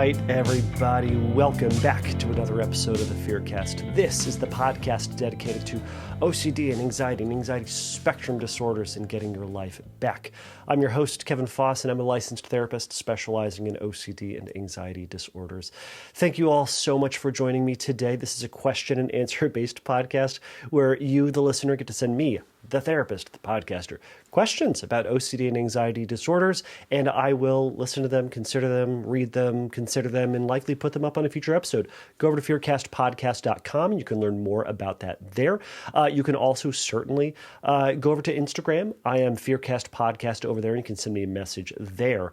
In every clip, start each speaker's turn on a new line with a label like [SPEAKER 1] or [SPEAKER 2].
[SPEAKER 1] right, everybody, welcome back to another episode of the Fearcast. This is the podcast dedicated to OCD and anxiety spectrum disorders and getting your life back. I'm your host, Kevin Foss, and I'm a licensed therapist specializing in OCD and anxiety disorders. Thank you all so much for joining me today. This is a question and answer based podcast where you, the listener, get to send me, the therapist, the podcaster, questions about OCD and anxiety disorders, and I will listen to them, consider them, read them, consider them, and likely put them up on a future episode. Go over to fearcastpodcast.com and you can learn more about that there. You can also certainly go over to Instagram. I am Fearcast Podcast over there, and you can send me a message there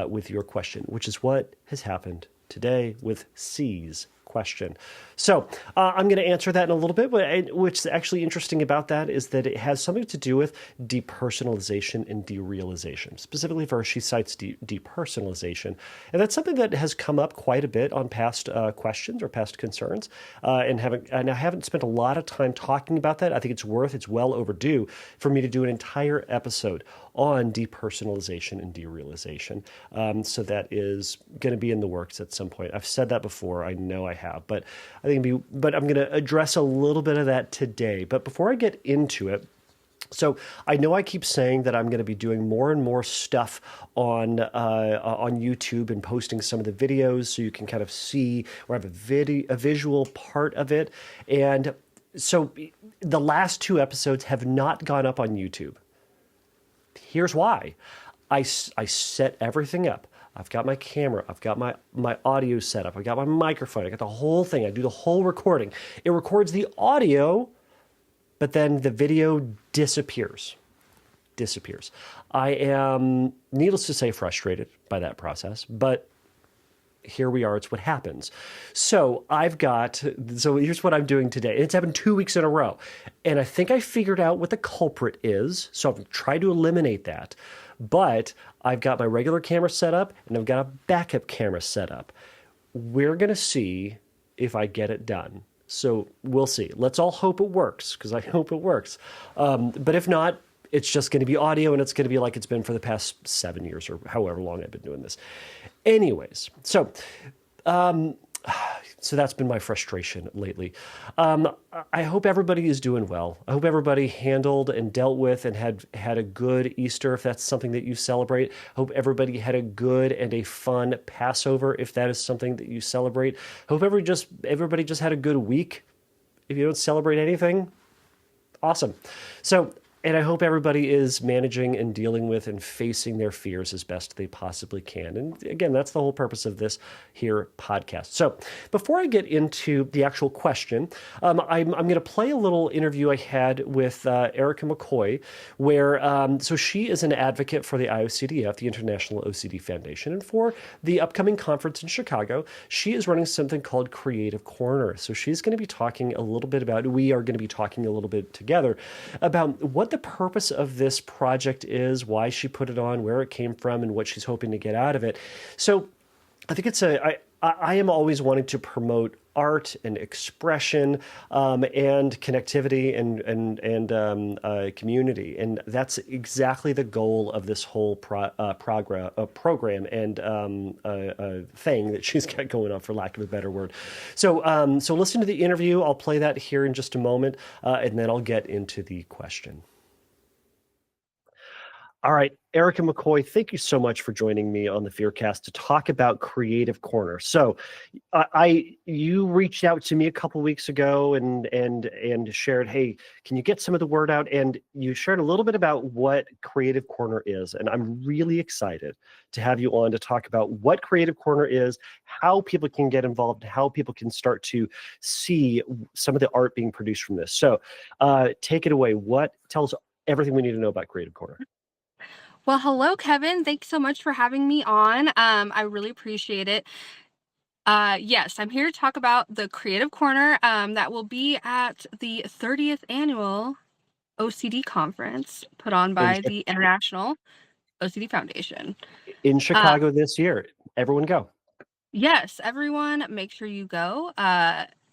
[SPEAKER 1] with your question, which is what has happened today with C's question. So I'm going to answer that in a little bit. What's actually interesting about that is that it has something to do with depersonalization and derealization. Specifically for her, she cites depersonalization. And that's something that has come up quite a bit on past questions or past concerns. And I haven't spent a lot of time talking about that. I think it's well overdue for me to do an entire episode on depersonalization and derealization. So that is going to be in the works at some point. I've said that before. I know I have, but I'm going to address a little bit of that today. But before I get into it, so I know I keep saying that I'm going to be doing more and more stuff on YouTube and posting some of the videos so you can kind of see or have a visual part of it. And so the last two episodes have not gone up on YouTube. Here's why. I set everything up. I've got my camera. I've got my audio set up. I've got my microphone. I got the whole thing. I do the whole recording. It records the audio, but then the video disappears. I am, needless to say, frustrated by that process, but here we are. It's what happens. So here's what I'm doing today. It's happened 2 weeks in a row. And I think I figured out what the culprit is. So I've tried to eliminate that. But I've got my regular camera set up and I've got a backup camera set up. We're going to see if I get it done. So we'll see. Let's all hope it works, because I hope it works. But if not, it's just going to be audio, and it's going to be like it's been for the past 7 years or however long I've been doing this. Anyways, so that's been my frustration lately. I hope everybody is doing well. I hope everybody handled and dealt with and had a good Easter, if that's something that you celebrate. I hope everybody had a good and a fun Passover, if that is something that you celebrate. I hope everybody just had a good week. If you don't celebrate anything, awesome. And I hope everybody is managing and dealing with and facing their fears as best they possibly can. And again, that's the whole purpose of this here podcast. So before I get into the actual question, I'm going to play a little interview I had with Erika McCoy, where so she is an advocate for the IOCDF, the International OCD Foundation, and for the upcoming conference in Chicago, she is running something called Creative Corner. So we are going to be talking a little bit together about what the purpose of this project is, why she put it on, where it came from, and what she's hoping to get out of it. So I think I am always wanting to promote art and expression and connectivity and community. And that's exactly the goal of this whole program and thing that she's got going on, for lack of a better word. So listen to the interview. I'll play that here in just a moment, and then I'll get into the question. All right, Erika McCoy, thank you so much for joining me on the Fearcast to talk about Creative Corner. So, you reached out to me a couple weeks ago and shared, hey, can you get some of the word out? And you shared a little bit about what Creative Corner is, and I'm really excited to have you on to talk about what Creative Corner is, how people can get involved, how people can start to see some of the art being produced from this. So, take it away. Tell us everything we need to know about Creative Corner.
[SPEAKER 2] Well, hello, Kevin. Thanks so much for having me on. I really appreciate it. Yes, I'm here to talk about the Creative Corner that will be at the 30th annual OCD conference put on by the International OCD Foundation.
[SPEAKER 1] In Chicago this year. Everyone go.
[SPEAKER 2] Yes, everyone, make sure you go.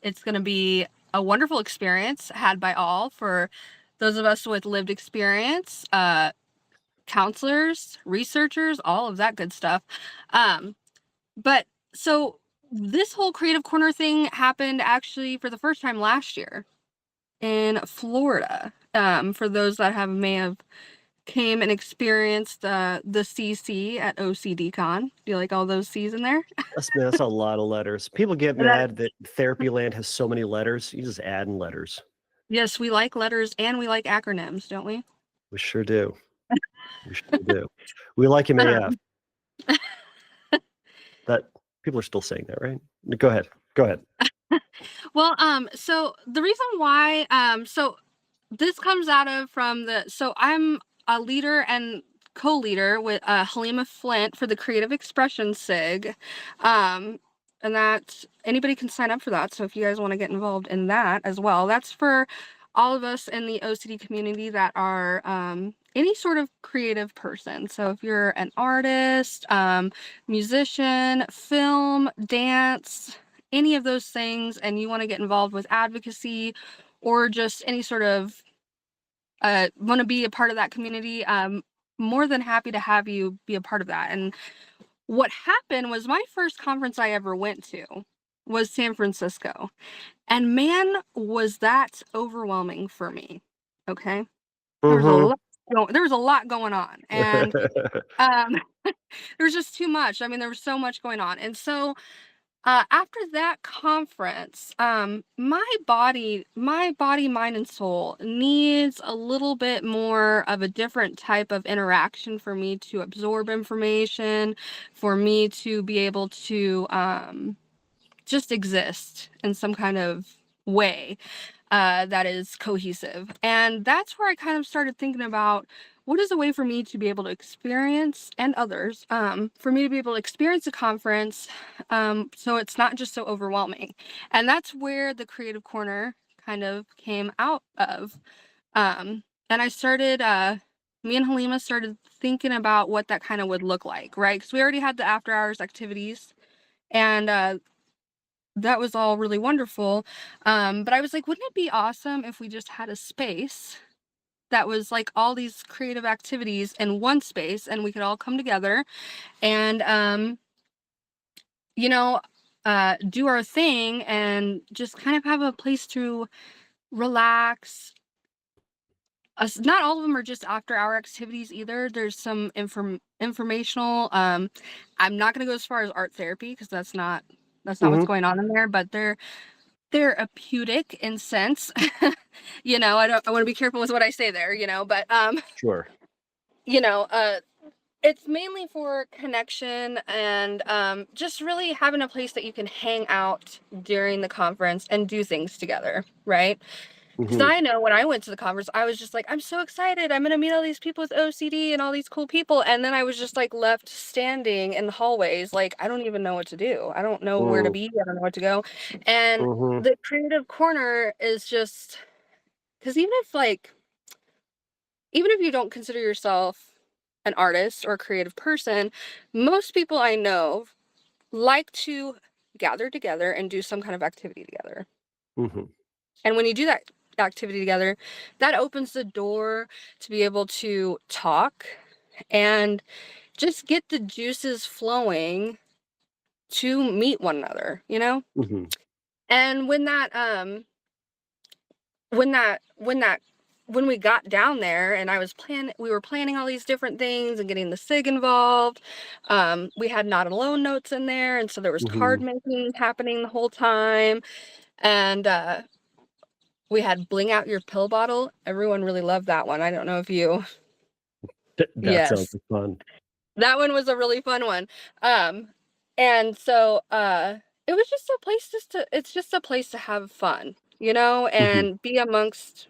[SPEAKER 2] It's going to be a wonderful experience had by all. For those of us with lived experience, counselors, researchers, all of that good stuff. But So this whole Creative Corner thing happened actually for the first time last year in Florida. For those that may have came and experienced the CC at OCDCon. Do you like all those C's in there?
[SPEAKER 1] That's a lot of letters. People get
[SPEAKER 2] That-
[SPEAKER 1] mad that Therapy Land has so many letters. You just add in letters.
[SPEAKER 2] yes, we like letters and we like acronyms, don't we?
[SPEAKER 1] We sure do. We sure do. We like him AF.
[SPEAKER 2] Um,
[SPEAKER 1] That people are still saying that, right? Go ahead. Go ahead.
[SPEAKER 2] well, so the reason why, so this comes out of so I'm a leader and co-leader with Halima Flint for the Creative Expression SIG. And that anybody can sign up for that. So if you guys want to get involved in that as well, that's for all of us in the OCD community that are any sort of creative person. So if you're an artist, musician, film, dance, any of those things, and you want to get involved with advocacy or just any sort of want to be a part of that community, more than happy to have you be a part of that. And what happened was my first conference I ever went to was San Francisco. And man, was that overwhelming for me. Okay. There was a
[SPEAKER 1] Mhm.
[SPEAKER 2] lot going on. And um there was just too much. I mean, there was so much going on. And so after that conference, my body, mind, and soul needs a little bit more of a different type of interaction for me to absorb information, for me to be able to just exist in some kind of way that is cohesive. And that's where I kind of started thinking about what is a way for me to be able to experience, and others, for me to be able to experience a conference so it's not just so overwhelming. And that's where the Creative Corner kind of came out of. And I started, me and Halima started thinking about what that kind of would look like, right? Because we already had the after hours activities. And that was all really wonderful. But I was like, wouldn't it be awesome if we just had a space that was like all these creative activities in one space and we could all come together and, you know, do our thing and just kind of have a place to relax. Not all of them are just after hour activities either. There's some informational. I'm not going to go as far as art therapy because that's not what's
[SPEAKER 1] Mhm.
[SPEAKER 2] going on in there, but they're therapeutic in sense. I want to be careful with what I say there, but
[SPEAKER 1] Sure.
[SPEAKER 2] you know, uh it's mainly for connection and just really having a place that you can hang out during the conference and do things together, right? Because
[SPEAKER 1] Mhm.
[SPEAKER 2] I know when I went to the conference, I was just like, I'm so excited. I'm going to meet all these people with OCD and all these cool people. And then I was just like left standing in the hallways. Like, I don't even know what to do. I don't know where to
[SPEAKER 1] Mm.
[SPEAKER 2] be. I don't know what to go. And
[SPEAKER 1] Mhm.
[SPEAKER 2] the Creative Corner is just, because even if you don't consider yourself an artist or a creative person, most people I know like to gather together and do some kind of activity together.
[SPEAKER 1] Mhm.
[SPEAKER 2] And when you do that activity together, that opens the door to be able to talk and just get the juices flowing to meet one another.
[SPEAKER 1] Mhm.
[SPEAKER 2] And when we got down there and we were planning all these different things and getting the SIG involved. We had not alone notes in there, and so there was card
[SPEAKER 1] Mhm.
[SPEAKER 2] making happening the whole time. And we had bling out your pill bottle. Everyone really loved that one. I don't know if you
[SPEAKER 1] That sounds
[SPEAKER 2] yes.
[SPEAKER 1] like fun.
[SPEAKER 2] That one was a really fun one. Um, and so it was just a place it's just a place to have fun,
[SPEAKER 1] Mhm.
[SPEAKER 2] and be amongst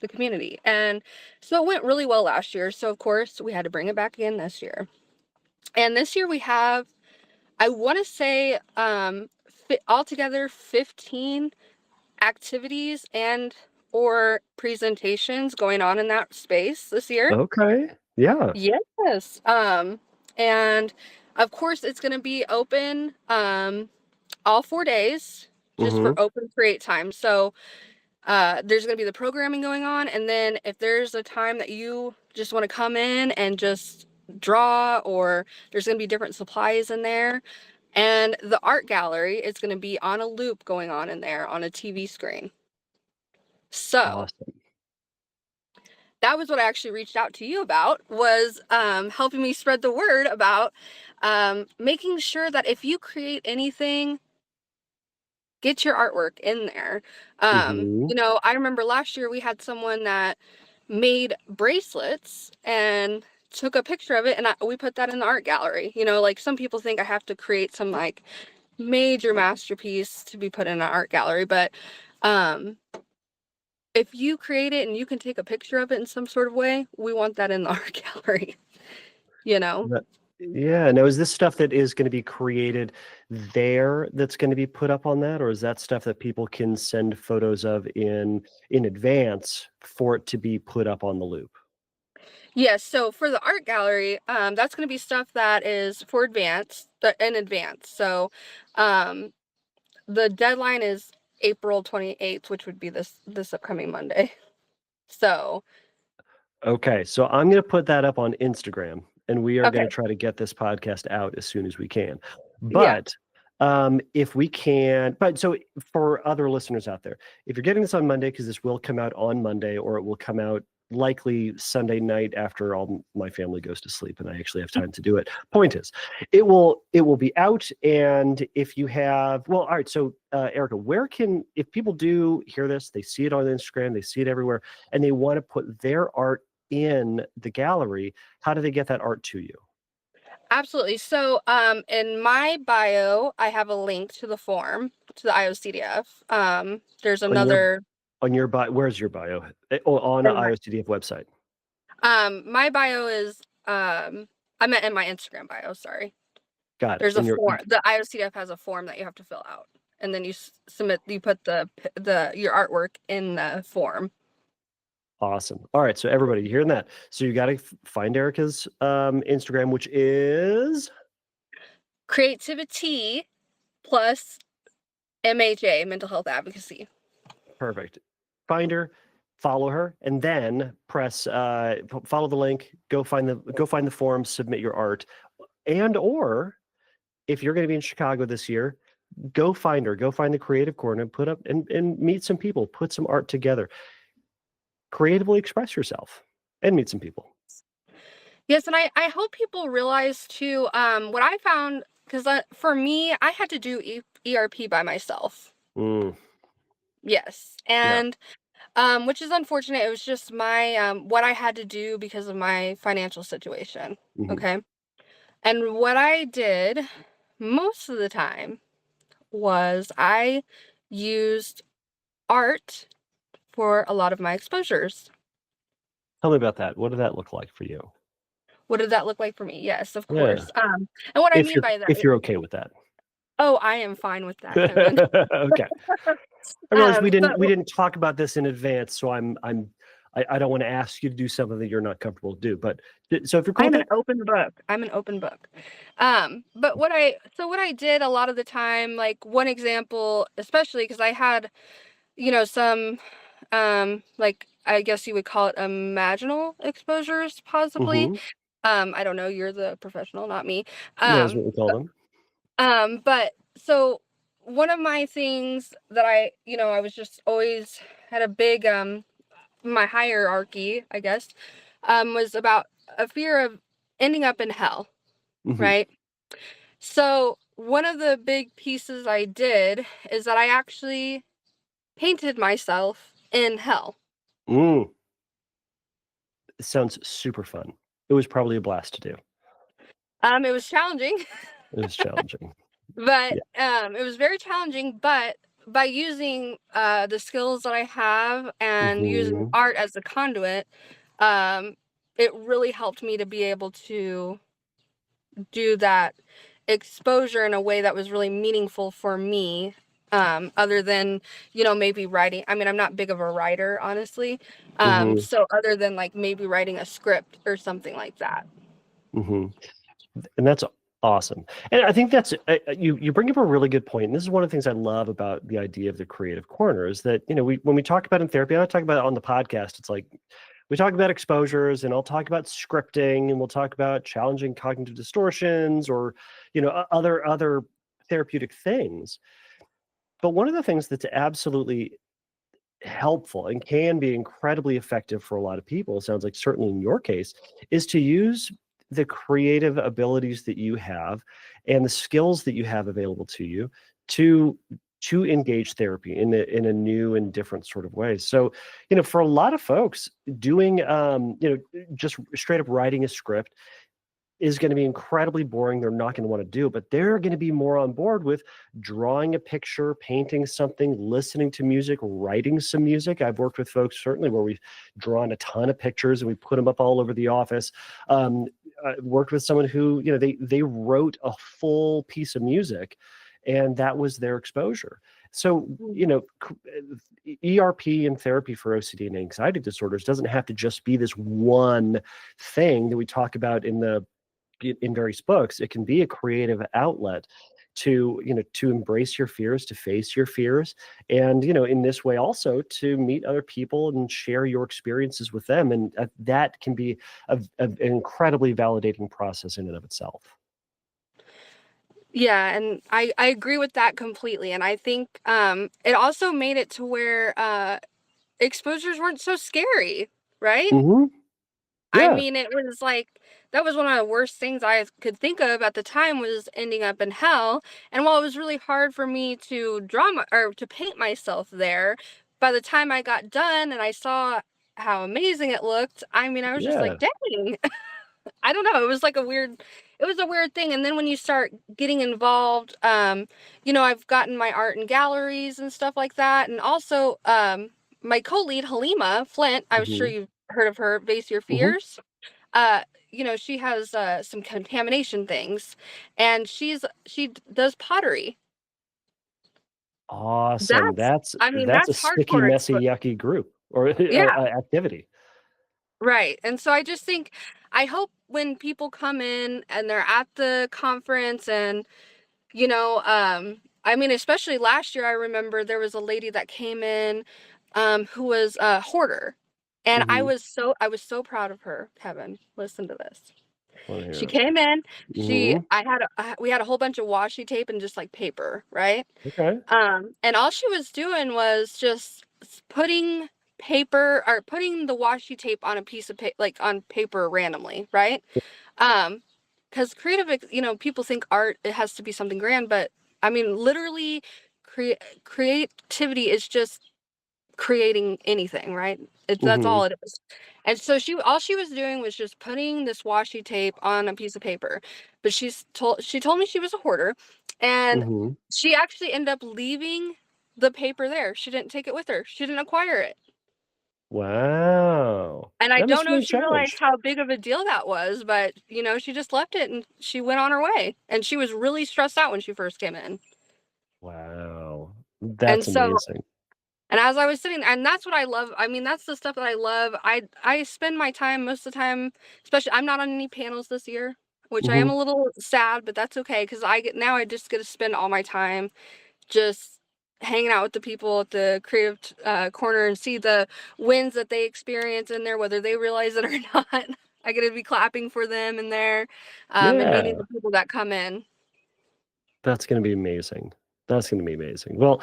[SPEAKER 2] the community. And so it went really well last year. So of course we had to bring it back again this year. And this year we have, I want to say, altogether 15 activities and or presentations going on in that space this year.
[SPEAKER 1] Okay. Yeah.
[SPEAKER 2] Yes. And of course it's going to be open all 4 days just for
[SPEAKER 1] Mhm.
[SPEAKER 2] open create time. So there's going to be the programming going on, and then if there's a time that you just want to come in and just draw, or there's going to be different supplies in there, And the art gallery is going to be on a loop going on in there on a TV screen. So
[SPEAKER 1] Awesome.
[SPEAKER 2] that was what I actually reached out to you about, was helping me spread the word about making sure that if you create anything, get your artwork in there.
[SPEAKER 1] Mm-hmm.
[SPEAKER 2] You know, I remember last year we had someone that made bracelets and took a picture of it, and we put that in the art gallery. You know, like some people think I have to create some like major masterpiece to be put in an art gallery, but if you create it and you can take a picture of it in some sort of way, we want that in the art gallery, you know?
[SPEAKER 1] Yeah. Now, is this stuff that is going to be created there that's going to be put up on that, or is that stuff that people can send photos of in advance for it to be put up on the loop?
[SPEAKER 2] Yes, so for the art gallery, that's going to be stuff that is for in advance. So the deadline is April 28th, which would be this upcoming Monday. So,
[SPEAKER 1] Okay, so I'm going to put that up on Instagram, and we are going to
[SPEAKER 2] okay,
[SPEAKER 1] try to get this podcast out as soon as we can.
[SPEAKER 2] yeah.
[SPEAKER 1] But if we can, but so for other listeners out there, if you're getting this on Monday, because this will come out on Monday, or it will come out likely Sunday night after all my family goes to sleep and I actually have time to do it. Point is, it will be out. And if you have, well, all right. So Erika, if people do hear this, they see it on Instagram, they see it everywhere, and they want to put their art in the gallery, how do they get that art to you?
[SPEAKER 2] Absolutely. So, in my bio, I have a link to the form, to the IOCDF. There's
[SPEAKER 1] On your
[SPEAKER 2] another
[SPEAKER 1] bio, where's your bio? Oh, on the
[SPEAKER 2] in my
[SPEAKER 1] IOCDF website.
[SPEAKER 2] my bio is I meant in my Instagram bio, sorry.
[SPEAKER 1] Got it.
[SPEAKER 2] There's a form. The IOCDF has a form that you have to fill out, and then you submit. You put your artwork in the form.
[SPEAKER 1] Awesome. All right. So everybody, you hearing that? So you got to find Erika's Instagram, which is
[SPEAKER 2] Creativity plus MHA, mental health advocacy.
[SPEAKER 1] perfect. Find her, follow her, and then press follow the link. Go find the form. Submit your art, or if you're going to be in Chicago this year, go find her. Go find the Creative Corner and put up and meet some people. Put some art together. Creatively express yourself and meet some people.
[SPEAKER 2] Yes, and I hope people realize too, what I found, because for me, I had to do ERP by myself. Yes,
[SPEAKER 1] Yeah.
[SPEAKER 2] and which is unfortunate. It was just my what I had to do because of my financial situation.
[SPEAKER 1] Mm-hmm.
[SPEAKER 2] Okay, and what I did most of the time was I used art for a lot of my exposures.
[SPEAKER 1] Tell me about that. What did that look like for you?
[SPEAKER 2] What did that look like for me? Yes, of
[SPEAKER 1] Yeah.
[SPEAKER 2] course. And what I mean by that,
[SPEAKER 1] if you're okay with that.
[SPEAKER 2] oh, I am fine with that, Kevin.
[SPEAKER 1] Okay. I realize we
[SPEAKER 2] But
[SPEAKER 1] didn't talk about this in advance, so I don't want to ask you to do something that you're not comfortable to do. But so if you're cool
[SPEAKER 2] I'm
[SPEAKER 1] with
[SPEAKER 2] an open book. I'm an open book. But what I did a lot of the time, like one example, especially because I had, you know, some like I guess you would call it imaginal exposures, possibly.
[SPEAKER 1] Mm-hmm.
[SPEAKER 2] I don't know, you're the professional, not me.
[SPEAKER 1] That's what we call them.
[SPEAKER 2] But so one of my things that I was just always had a big my hierarchy, I guess, was about a fear of ending up in hell,
[SPEAKER 1] Mm-hmm.
[SPEAKER 2] right? So one of the big pieces I did is that I actually painted myself in hell.
[SPEAKER 1] It sounds super fun. It was probably a blast to do.
[SPEAKER 2] It was challenging.
[SPEAKER 1] It was challenging.
[SPEAKER 2] But it was very challenging, but by using the skills that I have and using art as a conduit, it really helped me to be able to do that exposure in a way that was really meaningful for me, other than, maybe writing. I mean, I'm not big of a writer, honestly. So other than like maybe writing a script or something like that.
[SPEAKER 1] And that's awesome. And I think that's you bring up a really good point. And this is one of the things I love about the idea of the Creative Corner is that, when we talk about in therapy, I talk about it on the podcast, it's like we talk about exposures, and I'll talk about scripting, and we'll talk about challenging cognitive distortions, or other therapeutic things. But one of the things that's absolutely helpful and can be incredibly effective for a lot of people, it sounds like certainly in your case, is to use the creative abilities that you have and the skills that you have available to you to engage therapy in a new and different sort of way. So, for a lot of folks, doing just straight up writing a script is going to be incredibly boring. They're not going to want to do it, but they're going to be more on board with drawing a picture, painting something, listening to music, writing some music. I've worked with folks certainly where we've drawn a ton of pictures and we put them up all over the office. I worked with someone who, they wrote a full piece of music, and that was their exposure. So, ERP and therapy for OCD and anxiety disorders doesn't have to just be this one thing that we talk about in various books. It can be a creative outlet to embrace your fears, to face your fears, and in this way also to meet other people and share your experiences with them, and that can be an incredibly validating process in and of itself.
[SPEAKER 2] Yeah, and I agree with that completely, and I think it also made it to where exposures weren't so scary, right?
[SPEAKER 1] Mm-hmm.
[SPEAKER 2] I
[SPEAKER 1] Yeah.
[SPEAKER 2] mean, it was like that was one of the worst things I could think of at the time, was ending up in hell. And while it was really hard for me to or to paint myself there, by the time I got done and I saw how amazing it looked, I mean, I was just like,
[SPEAKER 1] Yeah.
[SPEAKER 2] dang. I don't know. It was like it was a weird thing. And then when you start getting involved, I've gotten my art in galleries and stuff like that. And also, my co-lead, Halima Flint, I'm sure
[SPEAKER 1] Mm-hmm.
[SPEAKER 2] you've heard of her, Face Your
[SPEAKER 1] Mm-hmm.
[SPEAKER 2] Fears. She has some contamination things, and she does pottery.
[SPEAKER 1] Awesome.
[SPEAKER 2] That's, I mean,
[SPEAKER 1] That's a
[SPEAKER 2] that's
[SPEAKER 1] sticky,
[SPEAKER 2] hardcore
[SPEAKER 1] messy, yucky group or
[SPEAKER 2] Yeah,
[SPEAKER 1] activity.
[SPEAKER 2] right. And so I just think, I hope when people come in and they're at the conference and I mean, especially last year, I remember there was a lady that came in, who was a hoarder. And
[SPEAKER 1] Mm-hmm.
[SPEAKER 2] I was so proud of her, Kevin. Listen to this.
[SPEAKER 1] Want to
[SPEAKER 2] She
[SPEAKER 1] hear
[SPEAKER 2] came in,
[SPEAKER 1] it. Mm-hmm.
[SPEAKER 2] we had a whole bunch of washi tape and just like paper, right?
[SPEAKER 1] Okay.
[SPEAKER 2] And all she was doing was just putting putting the washi tape on a piece of like on paper randomly, right? Because people think art, it has to be something grand, but I mean, literally, creativity is just creating anything, right? That's
[SPEAKER 1] Mm-hmm.
[SPEAKER 2] all it is. And so all she was doing was just putting this washi tape on a piece of paper. But she told me she was a hoarder, and
[SPEAKER 1] Mm-hmm.
[SPEAKER 2] she actually ended up leaving the paper there. She didn't take it with her. She didn't acquire it.
[SPEAKER 1] Wow.
[SPEAKER 2] And I
[SPEAKER 1] That
[SPEAKER 2] don't
[SPEAKER 1] must have
[SPEAKER 2] know
[SPEAKER 1] been
[SPEAKER 2] if
[SPEAKER 1] a
[SPEAKER 2] she realized
[SPEAKER 1] challenge.
[SPEAKER 2] how big of a deal that was, but she just left it and she went on her way. And she was really stressed out when she first came in.
[SPEAKER 1] Wow.
[SPEAKER 2] And
[SPEAKER 1] That's
[SPEAKER 2] so,
[SPEAKER 1] amazing.
[SPEAKER 2] and as I was sitting, and that's what I love. I mean, that's the stuff that I love. I spend my time most of the time, especially I'm not on any panels this year, which I am
[SPEAKER 1] Mm-hmm.
[SPEAKER 2] a little sad, but that's okay because I just get to spend all my time just hanging out with the people at the creative corner and see the wins that they experience in there, whether they realize it or not. I get to be clapping for them in there, and meeting
[SPEAKER 1] Yeah.
[SPEAKER 2] the people that come in.
[SPEAKER 1] That's going to be amazing. That's going to be amazing. Well,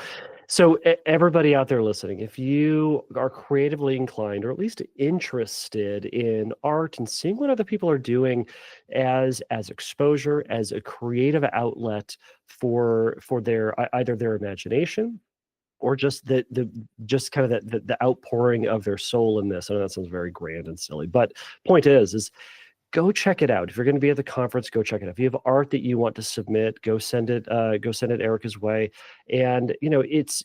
[SPEAKER 1] so everybody out there listening, if you are creatively inclined or at least interested in art and seeing what other people are doing as exposure, as a creative outlet for their either their imagination or just the just kind of the outpouring of their soul in this. I know that sounds very grand and silly, but point is go check it out. If you're going to be at the conference, go check it out. If you have art that you want to submit, go send it. Go send it Erica's way. And it's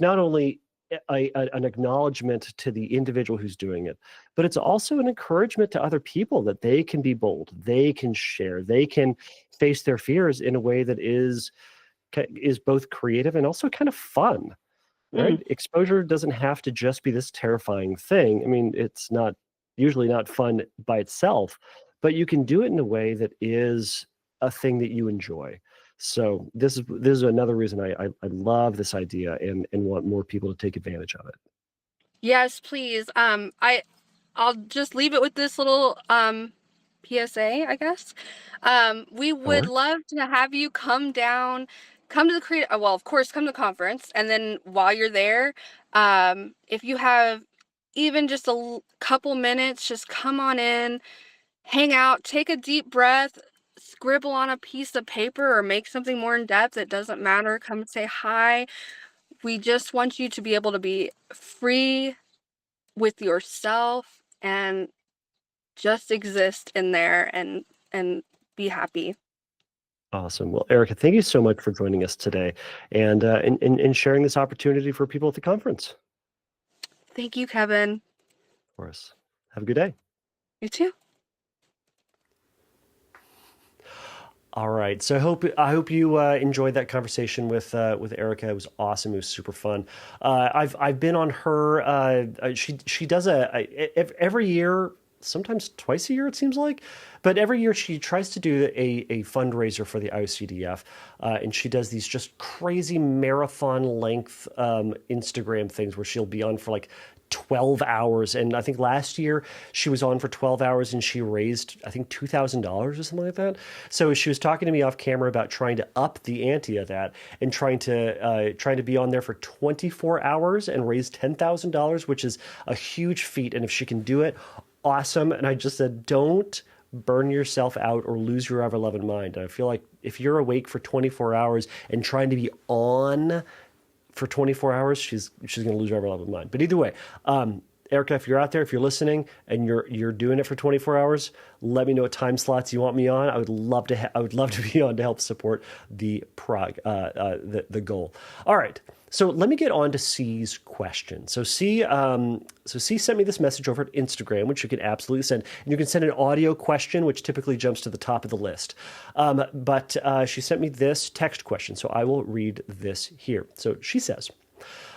[SPEAKER 1] not only an acknowledgement to the individual who's doing it, but it's also an encouragement to other people that they can be bold, they can share, they can face their fears in a way that is both creative and also kind of fun.
[SPEAKER 2] Mm.
[SPEAKER 1] Right? Exposure doesn't have to just be this terrifying thing. I mean, it's not usually not fun by itself, but you can do it in a way that is a thing that you enjoy. So this is another reason I love this idea and want more people to take advantage of it.
[SPEAKER 2] Yes, please. I'll just leave it with this little PSA, I guess. We
[SPEAKER 1] That
[SPEAKER 2] would
[SPEAKER 1] works.
[SPEAKER 2] love to have you come down, come to the creative, well, of course, come to the conference. And then while you're there, if you have even just a couple minutes, just come on in, hang out, take a deep breath, scribble on a piece of paper or make something more in depth. It doesn't matter. Come say hi. We just want you to be able to be free with yourself and just exist in there and be happy.
[SPEAKER 1] Awesome. Well, Erika, thank you so much for joining us today and sharing this opportunity for people at the conference.
[SPEAKER 2] Thank you, Kevin.
[SPEAKER 1] Of course. Have a good day.
[SPEAKER 2] You too.
[SPEAKER 1] All right. So I hope you enjoyed that conversation with Erika. It was awesome. It was super fun. I've been on her. She does every year, sometimes twice a year it seems like, but every year she tries to do a fundraiser for the IOCDF, and she does these just crazy marathon length Instagram things where she'll be on for like 12 hours. And I think last year she was on for 12 hours and she raised, I think, $2,000 or something like that. So she was talking to me off camera about trying to up the ante of that and trying to be on there for 24 hours and raise $10,000, which is a huge feat. And if she can do it, awesome. And I just said, don't burn yourself out or lose your ever-loving mind. And I feel like if you're awake for 24 hours and trying to be on for 24 hours, she's going to lose her ever-loving mind. But either way, Erika, if you're out there, if you're listening and you're doing it for 24 hours, let me know what time slots you want me on. I would love to be on to help support the goal. All right. So let me get on to C's question. So C sent me this message over at Instagram, which you can absolutely send. And you can send an audio question, which typically jumps to the top of the list. But she sent me this text question. So I will read this here. So she says,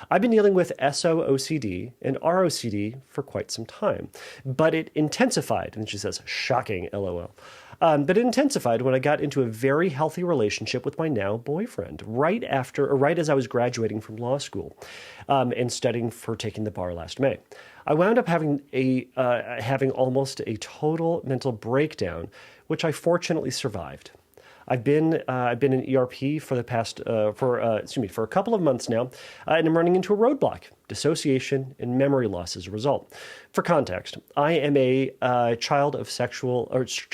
[SPEAKER 1] I've been dealing with SOOCD and ROCD for quite some time, but it intensified. And she says, shocking, LOL. But it intensified when I got into a very healthy relationship with my now boyfriend right as I was graduating from law school and studying for taking the bar last May. I wound up having almost a total mental breakdown, which I fortunately survived. I've been in ERP for a couple of months now, and I'm running into a roadblock: dissociation and memory loss as a result. For context, I am a child sexual abuse.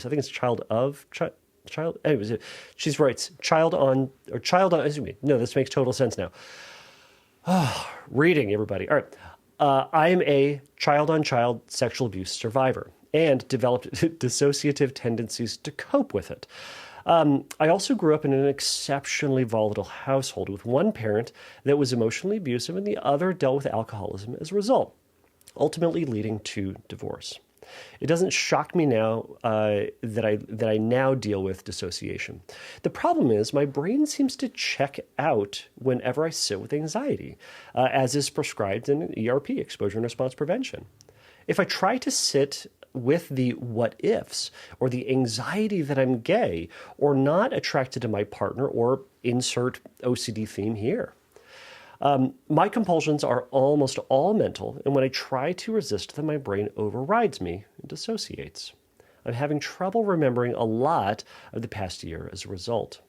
[SPEAKER 1] I think it's child. Anyways, she writes child on. No, this makes total sense now. Reading, everybody. All right. I am a child-on-child sexual abuse survivor and developed dissociative tendencies to cope with it. I also grew up in an exceptionally volatile household with one parent that was emotionally abusive and the other dealt with alcoholism as a result, ultimately leading to divorce. It doesn't shock me now that I now deal with dissociation. The problem is my brain seems to check out whenever I sit with anxiety, as is prescribed in ERP, exposure and response prevention. If I try to sit with the what ifs or the anxiety that I'm gay or not attracted to my partner, or insert OCD theme here. My compulsions are almost all mental, and when I try to resist them, my brain overrides me and dissociates. I'm having trouble remembering a lot of the past year as a result.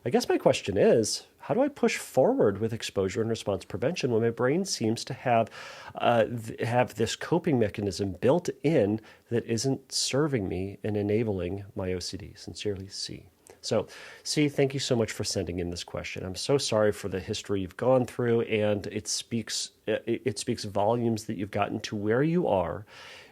[SPEAKER 1] I guess my question is, how do I push forward with exposure and response prevention when my brain seems to have this coping mechanism built in that isn't serving me and enabling my OCD? Sincerely, C. So, C, thank you so much for sending in this question. I'm so sorry for the history you've gone through, and it speaks volumes that you've gotten to where you are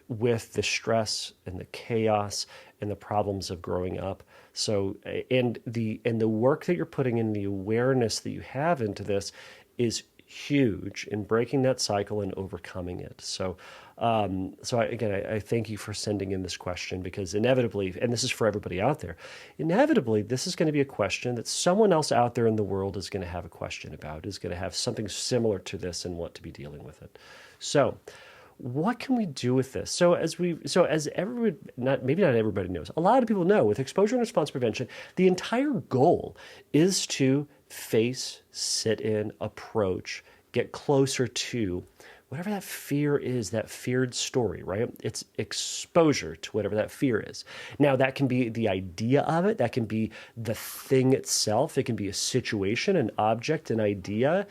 [SPEAKER 1] with the stress and the chaos and the problems of growing up. So, and the work that you're putting in, the awareness that you have into this is huge in breaking that cycle and overcoming it. So, I thank you for sending in this question, because inevitably, and this is for everybody out there, inevitably, this is going to be a question that someone else out there in the world is going to have a question about, is going to have something similar to this and want to be dealing with it. So, what can we do with this? So as everyone, maybe not everybody knows, a lot of people know, with exposure and response prevention, the entire goal is to face, sit in, approach, get closer to whatever that fear is, that feared story, right? It's exposure to whatever that fear is. Now, that can be the idea of it. That can be the thing itself. It can be a situation, an object, an idea.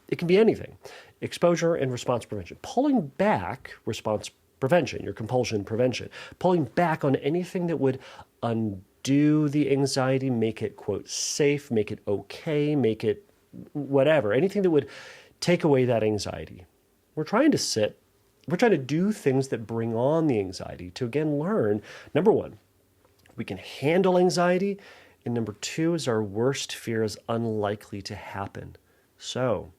[SPEAKER 1] It can be anything. Exposure and response prevention. Pulling back, response prevention, your compulsion prevention. Pulling back on anything that would undo the anxiety, make it, quote, safe, make it okay, make it whatever. Anything that would take away that anxiety. We're trying to do things that bring on the anxiety to, again, learn, number one, we can handle anxiety, and number two is our worst fear is unlikely to happen. So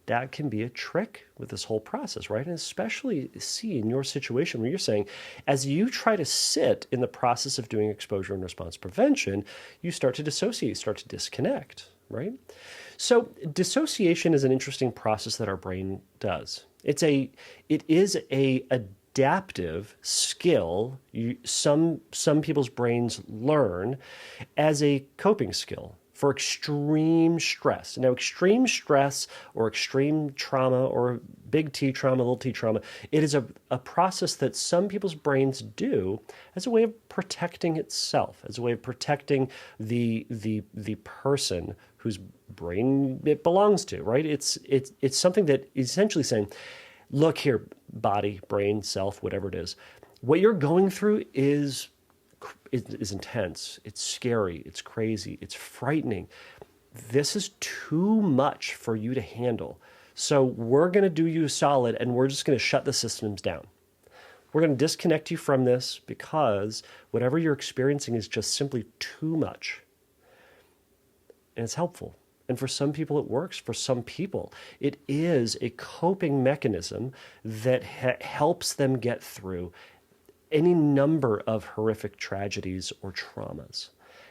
[SPEAKER 1] that can be a trick with this whole process, right? And especially see in your situation where you're saying, as you try to sit in the process of doing exposure and response prevention, you start to dissociate, start to disconnect, right? So dissociation is an interesting process that our brain does. It is a adaptive skill some people's brains learn as a coping skill for extreme stress. Now, extreme stress or extreme trauma or big T trauma, little t trauma, it is a process that some people's brains do as a way of protecting itself, as a way of protecting the person whose brain it belongs to, right? It's something that is essentially saying, look here, body, brain, self, whatever it is, what you're going through is intense. It's scary. It's crazy. It's frightening. This is too much for you to handle. So we're going to do you a solid and we're just going to shut the systems down. We're going to disconnect you from this because whatever you're experiencing is just simply too much. And it's helpful. And for some people, it works. For some people, it is a coping mechanism that helps them get through any number of horrific tragedies or traumas.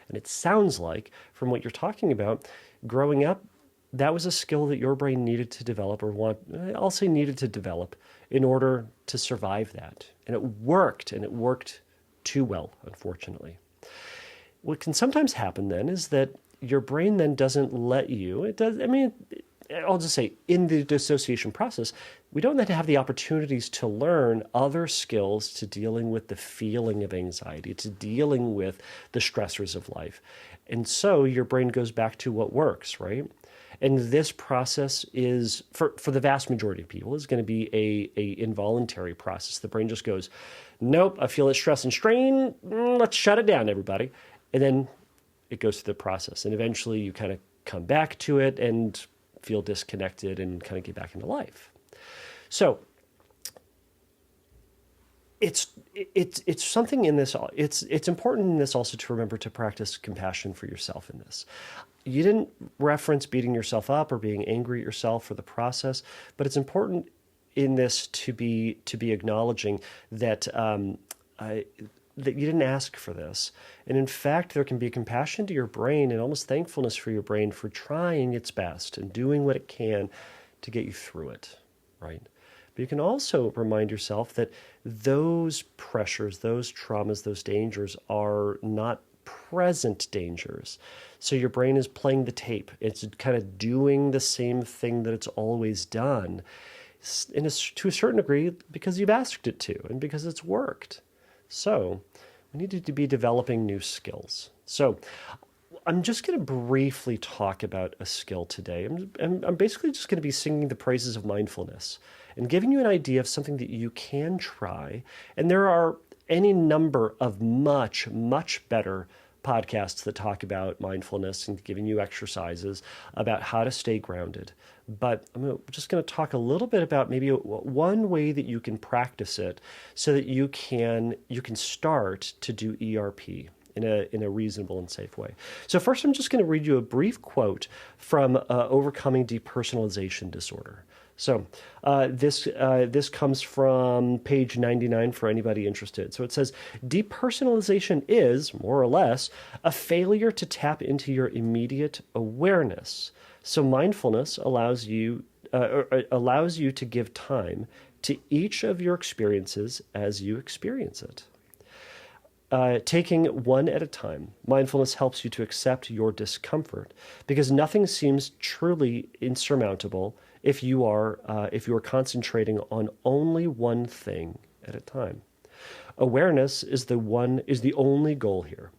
[SPEAKER 1] And it sounds like, from what you're talking about, growing up, that was a skill that your brain needed to develop, or I'll say needed to develop, in order to survive that. And it worked too well, unfortunately. What can sometimes happen then is that your brain then doesn't let you, I'll just say, in the dissociation process, we don't then have the opportunities to learn other skills to dealing with the feeling of anxiety, to dealing with the stressors of life. And so your brain goes back to what works, right? And this process is, for the vast majority of people, is going to be a involuntary process. The brain just goes, nope, I feel it stress and strain, let's shut it down, everybody. And then it goes through the process. And eventually you kind of come back to it and feel disconnected and kind of get back into life. So it's something in this. It's important in this also to remember to practice compassion for yourself in this. You didn't reference beating yourself up or being angry at yourself for the process, but it's important in this to be acknowledging that that you didn't ask for this. And in fact, there can be compassion to your brain and almost thankfulness for your brain for trying its best and doing what it can to get you through it, right? But you can also remind yourself that those pressures, those traumas, those dangers are not present dangers. So your brain is playing the tape. It's kind of doing the same thing that it's always done to a certain degree because you've asked it to and because it's worked. So we need to be developing new skills. So I'm just going to briefly talk about a skill today. I'm basically just going to be singing the praises of mindfulness and giving you an idea of something that you can try. And there are any number of much, much better podcasts that talk about mindfulness and giving you exercises about how to stay grounded. But I'm just going to talk a little bit about maybe one way that you can practice it so that you can start to do ERP in a reasonable and safe way. So first, I'm just going to read you a brief quote from Overcoming Depersonalization Disorder. So this comes from page 99 for anybody interested. So it says, depersonalization is, more or less, a failure to tap into your immediate awareness. So mindfulness allows you to give time to each of your experiences as you experience it. taking one at a time. Mindfulness helps you to accept your discomfort because nothing seems truly insurmountable if you are concentrating on only one thing at a time. Awareness is the only goal here.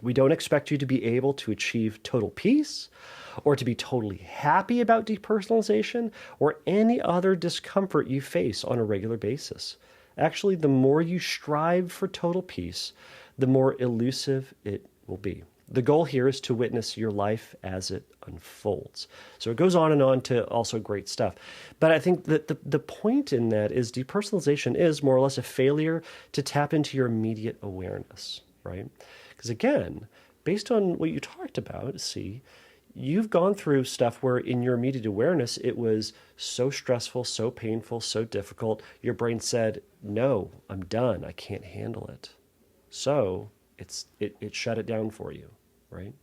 [SPEAKER 1] We don't expect you to be able to achieve total peace or to be totally happy about depersonalization or any other discomfort you face on a regular basis. Actually, the more you strive for total peace, the more elusive it will be. The goal here is to witness your life as it unfolds. So it goes on and on to also great stuff. But I think that the point in that is depersonalization is more or less a failure to tap into your immediate awareness, right? Because again, based on what you talked about, you've gone through stuff where in your immediate awareness, it was so stressful, so painful, so difficult. Your brain said, no, I'm done. I can't handle it. So it shut it down for you, right?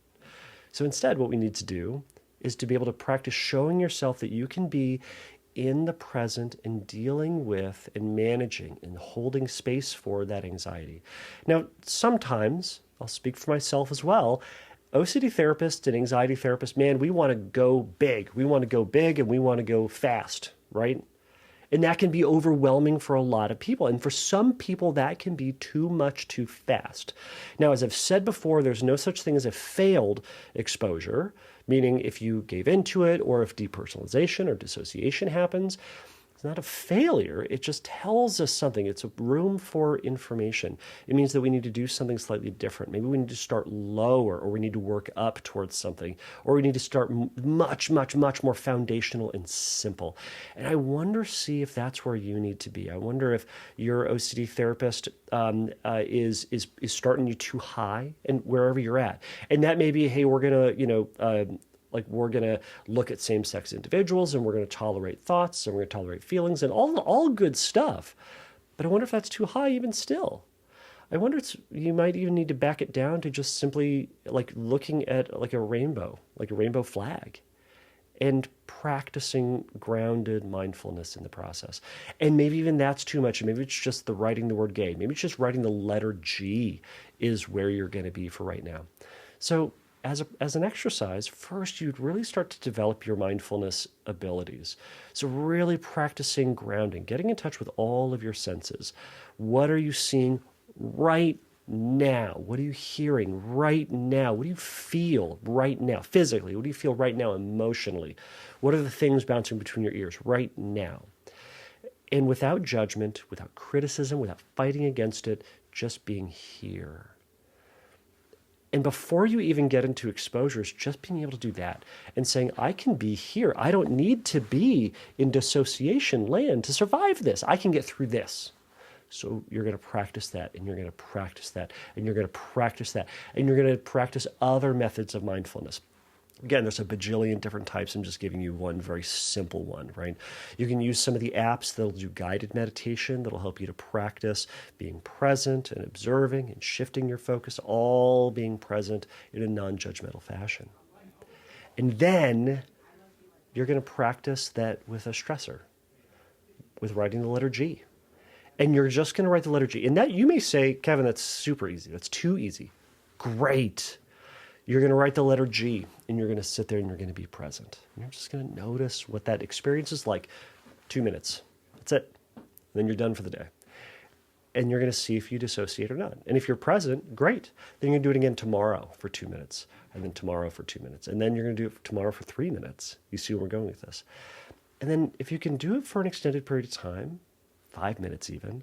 [SPEAKER 1] So instead, what we need to do is to be able to practice showing yourself that you can be in the present and dealing with and managing and holding space for that anxiety. Now, sometimes, I'll speak for myself as well, OCD therapists and anxiety therapists, man, we want to go big. We want to go big and we want to go fast, right? And that can be overwhelming for a lot of people. And for some people, that can be too much too fast. Now, as I've said before, there's no such thing as a failed exposure, meaning if you gave into it or if depersonalization or dissociation happens, it's not a failure. It just tells us something. It's a room for information. It means that we need to do something slightly different. Maybe we need to start lower, or we need to work up towards something, or we need to start much, much, much more foundational and simple. And I wonder, see if that's where you need to be. I wonder if your OCD therapist is starting you too high, and wherever you're at. And that may be, hey, we're gonna, we're going to look at same-sex individuals and we're going to tolerate thoughts and we're going to tolerate feelings and all good stuff. But I wonder if that's too high even still. I wonder if you might even need to back it down to just simply like looking at like a rainbow flag, and practicing grounded mindfulness in the process. And maybe even that's too much. Maybe it's just the writing the word gay. Maybe it's just writing the letter G is where you're going to be for right now. So as an exercise, first you'd really start to develop your mindfulness abilities. So really practicing grounding, getting in touch with all of your senses. What are you seeing right now? What are you hearing right now? What do you feel right now physically? What do you feel right now emotionally? What are the things bouncing between your ears right now? And without judgment, without criticism, without fighting against it, just being here. And before you even get into exposures, just being able to do that and saying, I can be here. I don't need to be in dissociation land to survive this. I can get through this. So you're going to practice that, and you're going to practice that, and you're going to practice that, and you're going to practice other methods of mindfulness. Again, there's a bajillion different types. I'm just giving you one very simple one, right? You can use some of the apps that'll do guided meditation that'll help you to practice being present and observing and shifting your focus, all being present in a non-judgmental fashion. And then you're going to practice that with a stressor, with writing the letter G. And you're just going to write the letter G. And that you may say, Kevin, that's super easy. That's too easy. Great. You're going to write the letter G, and you're going to sit there and you're going to be present. And you're just going to notice what that experience is like. 2 minutes. That's it. And then you're done for the day. And you're going to see if you dissociate or not. And if you're present, great. Then you're going to do it again tomorrow for 2 minutes, and then tomorrow for 2 minutes. And then you're going to do it tomorrow for 3 minutes. You see where we're going with this. And then if you can do it for an extended period of time, 5 minutes even,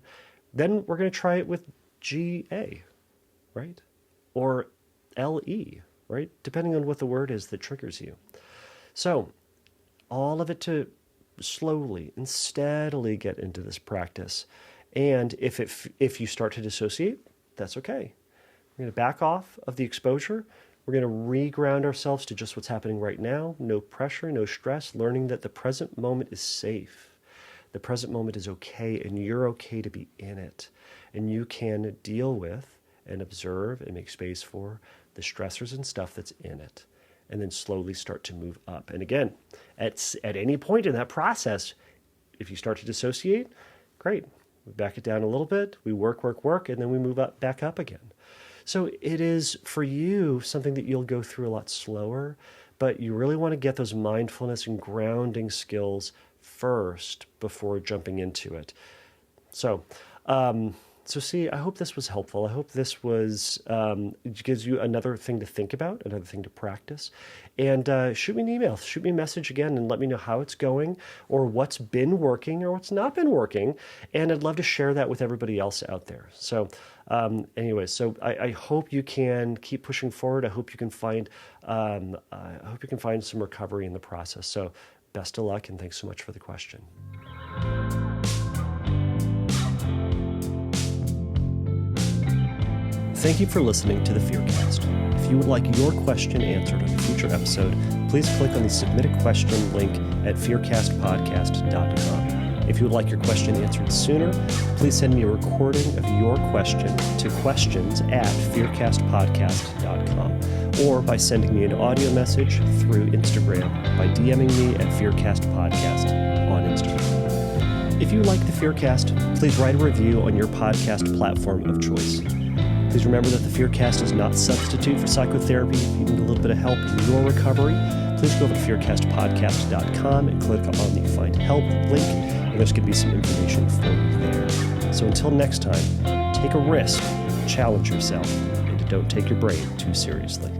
[SPEAKER 1] then we're going to try it with GA, right? Or LE, right? Depending on what the word is that triggers you. So all of it to slowly and steadily get into this practice. And if you start to dissociate, that's okay. We're going to back off of the exposure. We're going to reground ourselves to just what's happening right now. No pressure, no stress, learning that the present moment is safe. The present moment is okay, and you're okay to be in it. And you can deal with and observe and make space for the stressors and stuff that's in it, and then slowly start to move up. And again, at any point in that process, if you start to dissociate, great. We back it down a little bit, we work, and then we move back up again. So it is for you something that you'll go through a lot slower, but you really want to get those mindfulness and grounding skills first before jumping into it. So, see, I hope this was helpful. I hope this was gives you another thing to think about, another thing to practice. And shoot me an email, shoot me a message again, and let me know how it's going, or what's been working, or what's not been working. And I'd love to share that with everybody else out there. So, I hope you can keep pushing forward. I hope you can find some recovery in the process. So, best of luck, and thanks so much for the question. Thank you for listening to the Fearcast. If you would like your question answered on a future episode, please click on the Submit a Question link at fearcastpodcast.com. If you would like your question answered sooner, please send me a recording of your question to questions@fearcastpodcast.com, or by sending me an audio message through Instagram by DMing me at fearcastpodcast on Instagram. If you like the Fearcast, please write a review on your podcast platform of choice. Please remember that the Fearcast is not a substitute for psychotherapy. If you need a little bit of help in your recovery, please go over to fearcastpodcast.com and click on the Find Help link, and there's going to be some information for you there. So until next time, take a risk, challenge yourself, and don't take your brain too seriously.